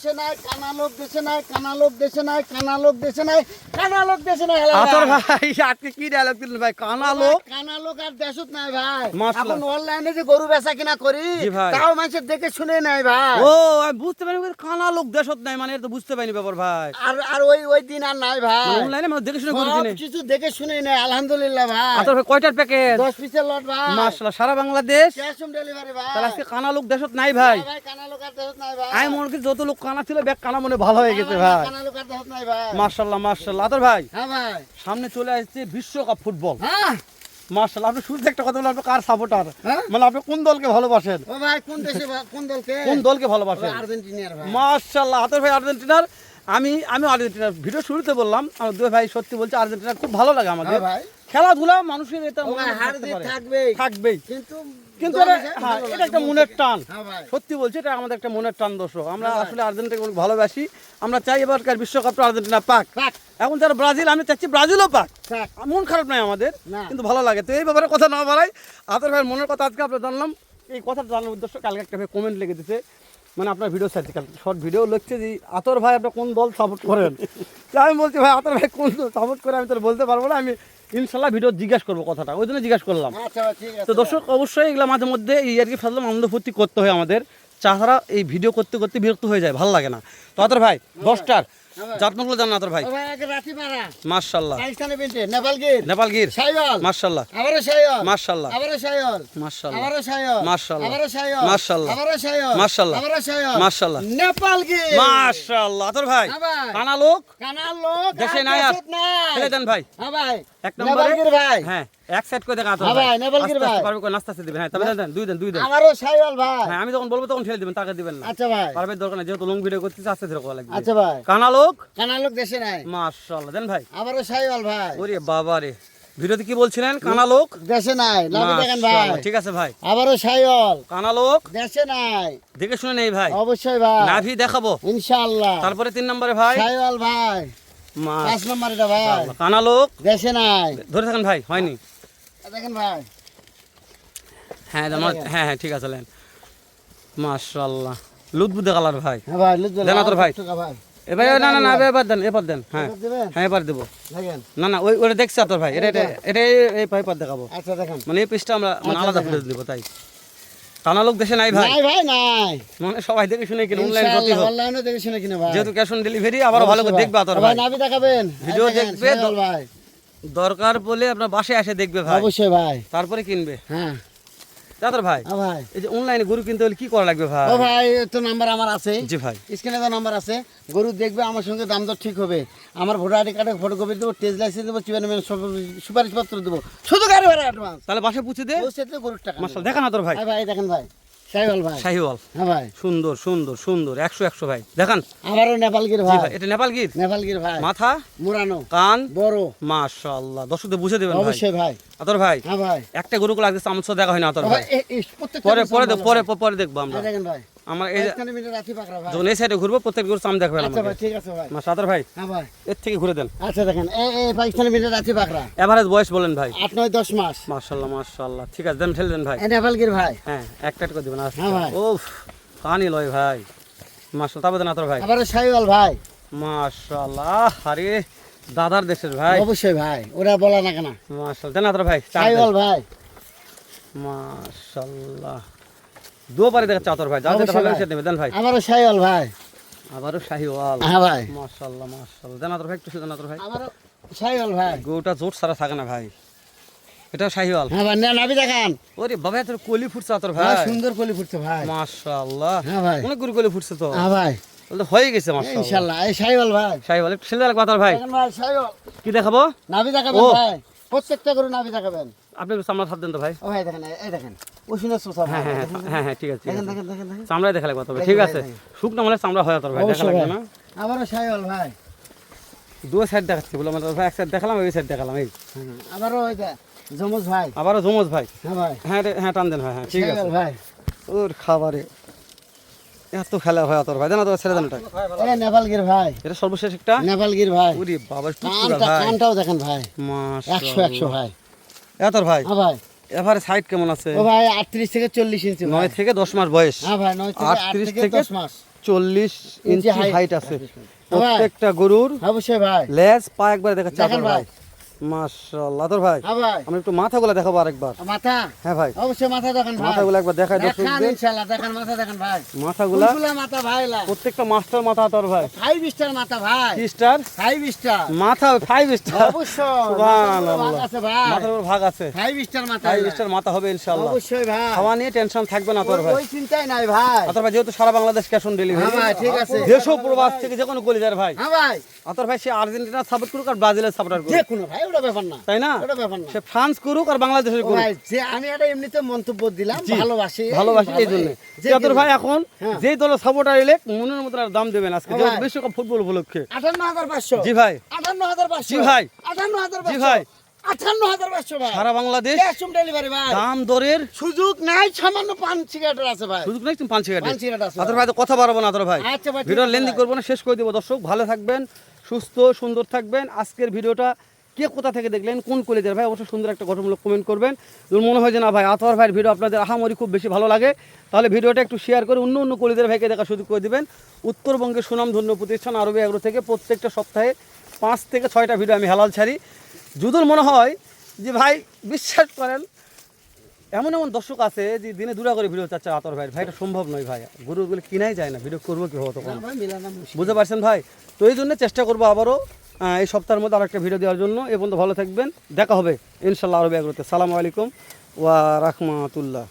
দেশে নাই কানা লোক দেশে নাই কানা লোক দেশে নাই কানা লোক দেশে নাই কানা লোক দেশে নাই আতর ভাই আজকে কি ডায়লগ দিলেন ভাই? কানা লোক আর দেশত নাই ভাই। মাশাআল্লাহ। এখন অনলাইনে যে গরু বেচা কিনা করি জি ভাই। তাও মানুষের দেখে শুনে নাই ভাই। ও আমি বুঝতে পারিনি কানা লোক দেশত নাই, মানে এটা তো বুঝতে পারিনি ব্যাপার ভাই। আর আর ওই দিন আর নাই ভাই। অনলাইনে মানে দেখে শুনে গরু সব কিনে। কিছু দেখে শুনে নাই আলহামদুলিল্লাহ ভাই। আতর ভাই কয়টার প্যাকেজ? 10 পিসের লট ভাই। মাশাআল্লাহ, সারা বাংলাদেশ ক্যাশ অন ডেলিভারি ভাই। তাহলে আজকে কানা লোক দেশত নাই ভাই। ভাই কানা লোক আর দেশত নাই ভাই। আমি মনে করি যত লোক কানা ছিল ব্যাগ কানা মনে ভালো হয়ে গেছে ভাই। কানা লোক আর দেশত নাই ভাই। মাশাআল্লাহ মাশাআল্লাহ। আতর ভাই হ্যাঁ ভাই। সামনে চলে আসছে বিশ্বকাপ ফুটবল। হ্যাঁ মাশাআল্লাহ, আপনি শুরুতে একটা কথা বলেন, আপনি কার সাপোর্টার? হ্যাঁ? মানে আপনি কোন দলকে ভালোবাসেন? ও ভাই কোন দেশে কোন দলকে? কোন দলকে ভালোবাসেন? আর্জেন্টিনার ভাই। মাশাআল্লাহ, আতর ভাই আর্জেন্টিনার। আমি আর্জেন্টিনার ভিডিও শুরুতে বললাম, আমার দুই ভাই সত্যি বলছে আর্জেন্টিনা খুব ভালো লাগে আমাদের। হ্যাঁ ভাই। খেলাধুলা মানুষের এটা ও ভাই হার জিত থাকবেই কিন্তু কিন্তু দল এটা- হিসেবে হ্যাঁ, ভালো এটা লাগে। একটা মনের টান। হ্যাঁ ভাই। সত্যি বলছি এটা আমাদের একটা মনের টান দর্শক। আমরা হ্যাঁ ভাই। আসলে আর্জেন্টিনাকে অনেক ভালোবাসি। আমরা চাই এবারকার বিশ্বকাপটা আর্জেন্টিনা পাক। থাক এখন যারা ব্রাজিল, আমি চাচ্ছি ব্রাজিলও পাক। থাক। মন খারাপ নাই আমাদের, না। কিন্তু ভালো লাগে। তো এই ব্যাপারে কথা না বাড়াই, আতর ভাইয়ের মনের কথা আজকে আপনার জানলাম। এই কথাটা জানার উদ্দেশ্য, কালকে একটা ভাই কমেন্ট লিখে দিতে, মানে আপনার ভিডিও সাইডে কালকে শর্ট ভিডিও লিখছে যে আতর ভাই আপনি কোন দল সাপোর্ট করেন। তো আমি বলছি ভাই আতর ভাই কোন দল সাপোর্ট করে আমি তো বলতে পারবো না, আমি ইনশাল্লাহ ভিডিও জিজ্ঞাসা করবো কথাটা, ওই জন্য জিজ্ঞাসা করলাম। আচ্ছা ভাই, ঠিক আছে। তো দর্শক অবশ্যই এগুলো মাঝে মধ্যে এই আর কি ফাজলাম আনন্দ ফুর্তি করতে হয় আমাদের, তাছাড়া এই ভিডিও করতে করতে বিরক্ত হয়ে যায়, ভালো লাগে না। তো আতর ভাই 10টার জাতমানগুলো জান আতর ভাই। ও ভাই আগে রাতি মারা মাশাআল্লাহ, পাকিস্তানে বিনতে নেপালগির নেপালগির শাইওয়াল মাশাআল্লাহ আবারো শাইওয়াল মাশাআল্লাহ আবারো শাইওয়াল মাশাআল্লাহ আবারো শাইওয়াল মাশাআল্লাহ আবারো শাইওয়াল মাশাআল্লাহ আবারো শাইওয়াল মাশাআল্লাহ আবারো শাইওয়াল মাশাআল্লাহ নেপালগির মাশাআল্লাহ। আতর ভাই হ্যাঁ ভাই। কানা লোক কানার লোক দেশে আর নাই আর দেশত নাই। ফেলে দেন ভাই। হ্যাঁ ভাই এক নম্বরে নেপালগির ভাই হ্যাঁ এক সাইড করে দেখা আতর হ্যাঁ ভাই, নেপালগির ভাই। পারবে করে নাস্তা দিবেন। হ্যাঁ তবে দেন দুই দেন আমারও শাইওয়াল ভাই। হ্যাঁ আমি যখন বলবো তখন ঠেলে দিবেন, তাকে দিবেন না। আচ্ছা ভাই পারবে দরকার নেই, যেহেতু লং ভিডিও করতেছে আস্তে ধীরে করা লাগবে। আচ্ছা ভাই কানা লোক কানার লোক দেশে নাই মাশাআল্লাহ দেন ভাই। আমারও শাইওয়াল ভাই ওরে বাবা রে, ভিডিওতে কি বলছিলেন? কানা লোক দেশে নাই নামি দেখেন ভাই মাশাআল্লাহ, ঠিক আছে ভাই। আবারও শাইওয়াল কানা লোক দেশে নাই দেখে শুনে নেই ভাই, অবশ্যই ভাই নাভি দেখাবো। ইনশাআল্লাহ তারপরে 3 নম্বরে ভাই শাইওয়াল ভাই 5 নম্বর এটা ভাই মাশাআল্লাহ, কানা লোক দেশে নাই ধরে থাকেন ভাই, হয়নি। দেখেন ভাই হ্যাঁ হ্যাঁ হ্যাঁ ঠিক আছে লেন। মাশাআল্লাহ লুৎফুদে কালার ভাই। হ্যাঁ ভাই লুৎফুল্লাহ দেন আতর ভাই। ভাই এবার না না না এবার দেন হ্যাঁ এবার দিবেন? হ্যাঁ এবার দেবো। দেখেন না না ওটা দেখছি আতর ভাই, এটা এই পাইপার দেখাবো। আচ্ছা দেখেন মানে এই পিসটা আমরা মানে আচ্ছা, আলাদা দেখেন। ফুটেজ দিব, তাই কানা লোক দেশে নাই ভাই। নাই ভাই নাই মানে সবাই দেখে শুনে কিনে অনলাইন করতে ইনশাআল্লাহ হোক, অনলাইনে দেখে শুনে কিনে ভাই যেহেতু ক্যাশ অন ডেলিভারি আবার ভালো করে অবশ্যই দেখবে আতর ভাই ভাই। নাভি দেখাবেন ভিডিও এই দেখেন, দেখবে, শাইওয়াল ভাই দরকার বলে আপনার বাসায় এসে দেখবে ভাই, অবশ্যই ভাই তারপরে কিনবে। হ্যাঁ আতর ভাই হ্যাঁ ভাই এই যে অনলাইনে গরু কিনতে হলে কি করা লাগবে ভাই? ও ভাই তো নাম্বার আমার আছে জি ভাই। স্ক্রিনে তো নাম্বার আছে, গরু দেখবে, আমার সঙ্গে দাম দর ঠিক হবে, আমার ভোটার আইডি কার্ডে ফটোকপি দেবো, টেস্ট লাইসেন্স দেবো, চেয়ারম্যান সুপারিশ পত্র দেবো, শুধু গাড়ি ভাড়া অ্যাডভান্স তাহলে বাসায় পৌঁছে দে। ও সেটা গরুর টাকা মাশাআল্লাহ দেখান আতর ভাই। ভাই ভাই দেখেন ভাই শাইওয়াল ভাই শাহিওয়াল হ্যাঁ ভাই সুন্দর সুন্দর সুন্দর 100 ভাই দেখান। আবারও নেপালগির জি ভাই ভাই, এটা নেপালগির নেপালগির ভাই মাথা মুরানো কান বড় মাশাআল্লাহ, দর্শকদের বুঝে দেবেন ভাই। অবশ্যই ভাই আতর ভাই হ্যাঁ ভাই একটা গরুকে লাগছে চামচ দেখা হয় না আতর ও ভাই। ভাই প্রত্যেকটা পরে জিনিস পরে ভালো পরে ভাই। পরে দেখবো আমরা। এই দেখেন ভাই আমার এই যে এখানে মিনিট রাতি পাকড়া ভাই যখন এই সাইডে ঘুরবো প্রত্যেক গরু চাম দেখবেন আচ্ছা ভাই আমাকে। ঠিক আছে ভাই মাশা আতর ভাই হ্যাঁ ভাই এর থেকে ঘুরে দেন। আচ্ছা দেখেন এই পাকিস্তানি মিনিট রাতি পাকড়া এভারেজ বয়স বলেন ভাই। 8-9-10 মাস মাশাআল্লাহ মাশাআল্লাহ, ঠিক আছে দেন ঠেলে দেন ভাই। এই নেপালগির ভাই হ্যাঁ একটা করে দিবেন আস্তে। হ্যাঁ ভাই। ওফ কানি লয় ভাই মাশাআল্লাহ, তারপর দেন আতর ভাই। আবারও শাইওয়াল ভাই মাশাআল্লাহ, আরে দাদার দেশের ভাই। অবশ্যই ভাই ওরা বলা না কেন মাশাআল্লাহ দেন আতর ভাই। চার দেন। শাইওয়াল ভাই মাশাআল্লাহ দো পারে দেখাচ্ছে আতর ভাই, যা যেটা অবশ্যই ভালো ভাই। লাগে সেটা নেবেন দেন ভাই। আবারও শাইওয়াল ভাই আবারও শাহিওয়াল হ্যাঁ ভাই মাশাআল্লাহ মাশাআল্লাহ দেন আতর ভাই, একটু দেন আতর ভাই। আবারও শাইওয়াল ভাই গরুটা জোট সারা থাকে না ভাই, এটা শাহিওয়াল। হ্যাঁ ভাই নাভি দেখান ওরে বাবা তোর কলি ফুটছে আতর হ্যাঁ ভাই। সুন্দর কলি ফুটছে ভাই মাশাআল্লাহ হ্যাঁ ভাই অনেক গরু কলি ফুটছে তো, হ্যাঁ ভাই তাহলে তো হয়ে গেছে মাশাআল্লাহ। ইনশাআল্লাহ এই শাইওয়াল ভাই শাহিওয়াল একটু ছেলে লাগবে আতর ভাই। দেখেন ভাই শাইওয়াল কি দেখাবো? নাভি দেখাবেন ও। ভাই প্রত্যেকটা গরু নাভি দেখাবেন আপনি একটু চামড়া হাত দেন তো ভাই। ও ভাই দেখেন এই দেখেন ওষুধের সোসা ভাই হ্যাঁ হ্যাঁ দেখেন, হ্যাঁ হ্যাঁ ঠিক আছে ঠিক দেখেন আছে। দেখেন দেখেন দেখেন চামড়ায় দেখা লাগবে আতর ভাই, দেখেন, ঠিক দেখেন, আছে। দেখেন। শুকনো মানে চামড়া হয় আতর ভাই, দেখা অবশ্যই লাগবে ভাই। না। আবারও শাইওয়াল ভাই দুই সাইড দেখাচ্ছি বলে মানে ভাই এক সাইড দেখালাম ওই সাইড দেখালাম এই। আবারও ওই যে জমজ ভাই আবারও জমজ ভাই। হ্যাঁ ভাই হ্যাঁ হ্যাঁ টান দেন ভাই, হ্যাঁ ঠিক আছে। শাইওয়াল ভাই ওর খাবারে এত খেলা হয় আতর ভাই, দেন আতর ছেড়ে দেন এটা। এই নেপালগির ভাই এটা সর্বশেষ একটা। নেপালগির ভাই ওরে বাবা টুকরা কানটা ভাই কানটাও দেখেন ভাই 100 মাশাআল্লাহ। ভাই এতর ভাই হ্যাঁ ভাই এভারেজ হাইট কেমন আছে? ও ভাই 38 থেকে 40 ইঞ্চি ভাই 9 থেকে 10 মাস বয়স। হ্যাঁ ভাই 9 থেকে 8 38 থেকে থেকে 10 মাস 40 ইঞ্চি height হাইট আছে ভাই। প্রত্যেকটা গরুর অবশ্যই ভাই লেজ পা একবার দেখাচ্ছে দেখেন আতর ভাই ভাই। মাশাআল্লাহ আতর ভাই হ্যাঁ ভাই আমি একটু মাথাগুলো দেখাবো আরেকবার মাথা হ্যাঁ ভাই অবশ্যই মাথা দেখেন ভাই মাথাগুলো একবার দেখাই দেখান দর্শকদের ইনশাআল্লাহ দেখেন মাথা দেখেন ভাই মাথাগুলা ফুলফুলা মাথা ভাই লা প্রত্যেকটা মাস্টার মাথা আতর ভাই 5 স্টার মাথা ভাই 3 স্টার 5 স্টার মাথা 5 স্টার অবশ্যই সুবহানাল্লাহ মাথার উপরে ভাগ আছে ভাই মাথার উপর ভাগ আছে 5 স্টার মাথা 5 স্টার মাথা হবে ইনশাআল্লাহ অবশ্যই ভাই খাওয়া নিয়ে টেনশন থাকবে না আতর ভাই ওই চিন্তাই নাই ভাই আতর ভাই যেহেতু সারা বাংলাদেশ ক্যাশ অন হ্যাঁ ডেলিভারি ভাই ঠিক আছে দেশ ও প্রবাস থেকে যে কোনো কলিজার ভাই হ্যাঁ ভাই আতর ভাই সে আর্জেন্টিনা সাপোর্ট করুক আর ব্রাজিলের সাপোর্ট করুক যে কোনো ভাই ওটা ব্যাপার না তাই না ওটা ব্যাপার না সে ফ্রান্স করুক আর বাংলাদেশের ও করুক ভাই যে আমি একটা এমনিতে মন্তব্য দিলাম জি, ভালোবাসি ভালোবাসি এই জন্য যে আতর ভাই এখন হ্যাঁ। যেই দলের সাপোর্টার এলে মনের মতো আর দাম দেবেন আজকে ও যেহেতু ভাই। বিশ্বকাপ ফুটবল উপলক্ষে 58500 জি ভাই 58500 জি ভাই। 58500 জি ভাই। 58500 ভাই সারা বাংলাদেশ ক্যাশ অন ডেলিভারি ভাই দাম দরের সুযোগ নাই সামান্য পান সিগারেট আছে ভাই সুযোগ নেই তুমি 5 পান সিগারেট সিগারেট আছে আতর ভাই তো কথা বাড়াবো না আতর ভাই আচ্ছা ভাই, ঠিক ভিডিও আছে লেন্দি ভাই। করবো না শেষ করে দেবো দর্শক ভালো থাকবেন সুস্থ সুন্দর থাকবেন আজকের ভিডিওটা কে কোথা থেকে দেখলেন কোন কলেজের ভাই অবশ্যই সুন্দর একটা গঠনমূলক কমেন্ট করবেন যদি মনে হয় যে না ভাই আতর ভাইয়ের ভিডিও আপনাদের আহামরি খুব বেশি ভালো লাগে তাহলে ভিডিওটা একটু শেয়ার করে অন্য অন্য কলেজের ভাইকে দেখা সুযোগ করে দিবেন উত্তরবঙ্গের সুনামধন্য প্রতিষ্ঠান আরবি এগ্রো থেকে প্রত্যেকটা সপ্তাহে 5 থেকে 6টা ভিডিও আমি হালাল ছাড়ি যদি মনে হয় যে ভাই বিশ্বাস করেন এমন এমন দর্শক আছে যে দিনে 2টা করে ভিডিও চাচ্ছে আতর ভাই ভাই এটা সম্ভব নয় ভাই গরুগুলো কিনাই যায় না ভিডিও করবো কি হতো তখন ভাই মিলানো মুশকিল। বুঝতে পারছেন ভাই তো এই জন্য চেষ্টা করবো আবারও এই সপ্তাহের মধ্যে আরেকটা ভিডিও দেওয়ার জন্য এ পর্যন্ত ভালো থাকবেন দেখা হবে ইনশাল্লাহ আরবি এগ্রোতে সালামু আলাইকুম ওয়া রাহমাতুল্লাহ